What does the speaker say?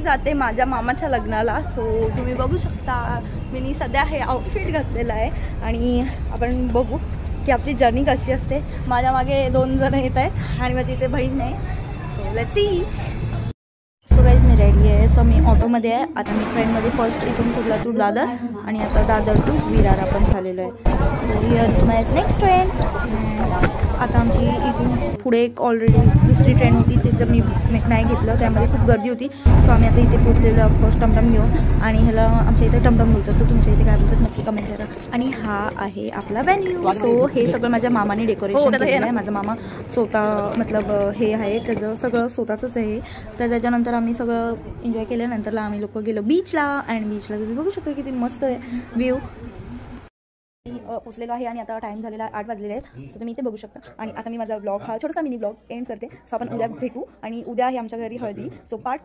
जाते माझ्या मामाच्या लग्नाला. सो तुम्ही बघू शकता मी सध्या हे आउटफिट घातलेलं आहे आणि आपण बघू की आपली जर्नी कशी असते. माझ्या मागे 2 जण येत आहेत आणि माझी इथे बहीण आहे. So let's see. So guys me ready आहे. सो मी ऑटोमध्ये आहे. आता मी ट्रेनमध्ये फर्स्ट इथून कुठला टू दादर आणि आता दादर टू विरार आपण झालेलो आहे. So here is my next train. आता आमची इथून पुढे एक ऑलरेडी दुसरी ट्रेन होती तिथं मी नाही घेतलं, त्यामध्ये खूप गर्दी होती. सो आम्ही आता इथे पोचलेलो ऑफकोर्स टमटम घेऊन आणि ह्याला आमच्या इथे टमटम बोलतात. तो तुमच्या इथे काय बोलतात नक्की कमेंट करा. आणि हा आहे आपला व्हेन्यू. सो हे सगळं माझ्या मामाने डेकोरेशन केलेलं आहे. माझा मामा स्वतः मतलब हे आहे त्याचं सगळं स्वतःचंच आहे. तर त्याच्यानंतर आम्ही सगळं एन्जॉय केल्यानंतरला आम्ही लोक गेलो बीचला आणि बीचला तुम्ही बघू शकता किती मस्त आहे व्ह्यू. पोचलेलो आहे आणि आता टाइम झालेला 8 वाजलेले आहेत. सो तुम्ही इथे बघू शकता. आणि आता मी माझा ब्लॉग हा छोटासा मिनी ब्लॉग एंड करते. सो आपण उद्या भेटू आणि उद्या आहे आमच्या घरी हळदी. So part